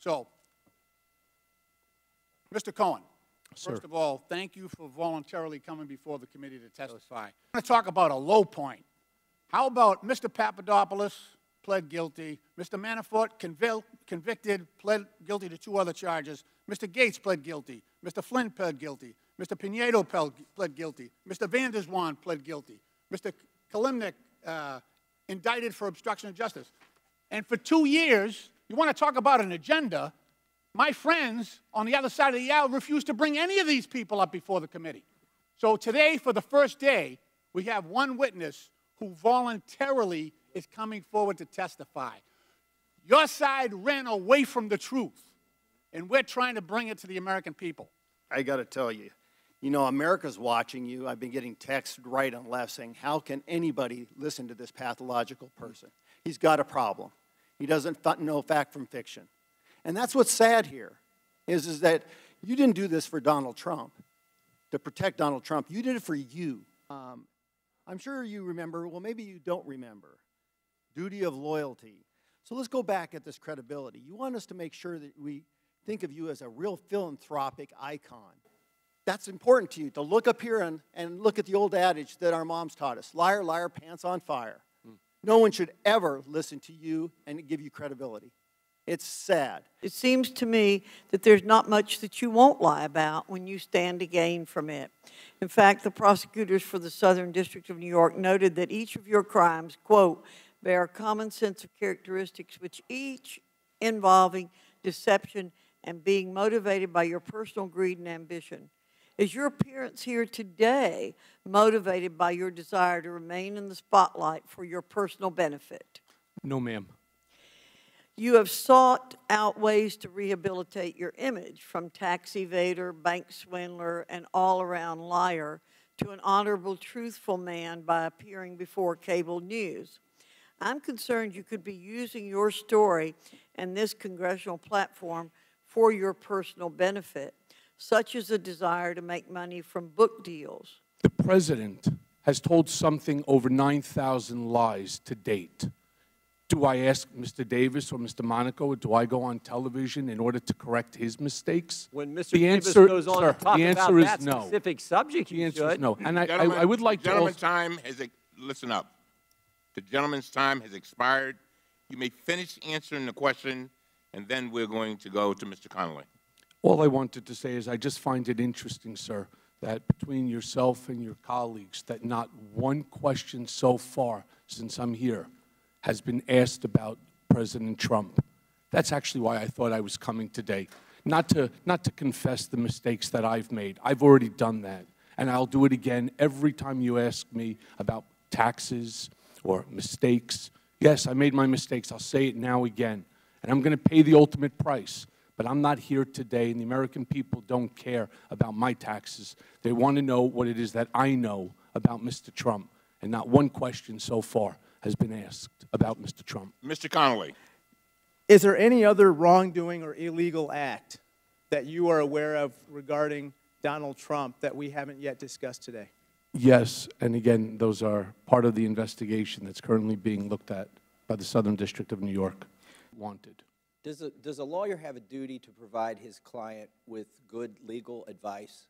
So, Mr. Cohen, Sir. first of all, thank you for voluntarily coming before the committee to testify. I'm going to talk about a low point. How about Mr. Papadopoulos pled guilty, Mr. Manafort convicted, pled guilty to 2 other charges, Mr. Gates pled guilty, Mr. Flynn pled guilty, Mr. Pinedo pled guilty, Mr. Van der Zwaan pled guilty, Mr. Kalimnik indicted for obstruction of justice. And for 2 years, you want to talk about an agenda, my friends on the other side of the aisle refused to bring any of these people up before the committee. So today, for the first day, we have one witness who voluntarily is coming forward to testify. Your side ran away from the truth, and we're trying to bring it to the American people. I got to tell you, America's watching you. I've been getting texts right and left saying, how can anybody listen to this pathological person? He's got a problem. He doesn't know fact from fiction. And that's what's sad here, is that you didn't do this for Donald Trump, to protect Donald Trump. You did it for you. I'm sure you remember, well, maybe you don't remember, duty of loyalty. So let's go back at this credibility. You want us to make sure that we think of you as a real philanthropic icon. That's important to you, to look up here and look at the old adage that our moms taught us, liar, liar, pants on fire. No one should ever listen to you and give you credibility. It's sad. It seems to me that there's not much that you won't lie about when you stand to gain from it. In fact, the prosecutors for the Southern District of New York noted that each of your crimes, quote, bear a common sense of characteristics which each involving deception and being motivated by your personal greed and ambition. Is your appearance here today motivated by your desire to remain in the spotlight for your personal benefit? No, ma'am. You have sought out ways to rehabilitate your image, from tax evader, bank swindler, and all-around liar to an honorable, truthful man by appearing before cable news. I'm concerned you could be using your story and this congressional platform for your personal benefit, such as a desire to make money from book deals. The president has told something over 9,000 lies to date. Do I ask Mr. Davis or Mr. Monaco, or do I go on television in order to correct his mistakes? When Mr. Davis goes on to talk about that specific subject, the answer is no. And I would like to also... The gentleman's time has... Listen up. The gentleman's time has expired. You may finish answering the question, and then we're going to go to Mr. Connolly. All I wanted to say is I just find it interesting, sir, that between yourself and your colleagues, that not one question so far since I'm here has been asked about President Trump. That's actually why I thought I was coming today. Not to confess the mistakes that I've made. I've already done that. And I'll do it again every time you ask me about taxes or mistakes. Yes, I made my mistakes. I'll say it now again. And I'm going to pay the ultimate price. But I'm not here today, and the American people don't care about my taxes. They want to know what it is that I know about Mr. Trump. And not one question so far has been asked about Mr. Trump. Mr. Connolly. Is there any other wrongdoing or illegal act that you are aware of regarding Donald Trump that we haven't yet discussed today? Yes, and again, those are part of the investigation that's currently being looked at by the Southern District of New York. Wanted. Does a lawyer have a duty to provide his client with good legal advice?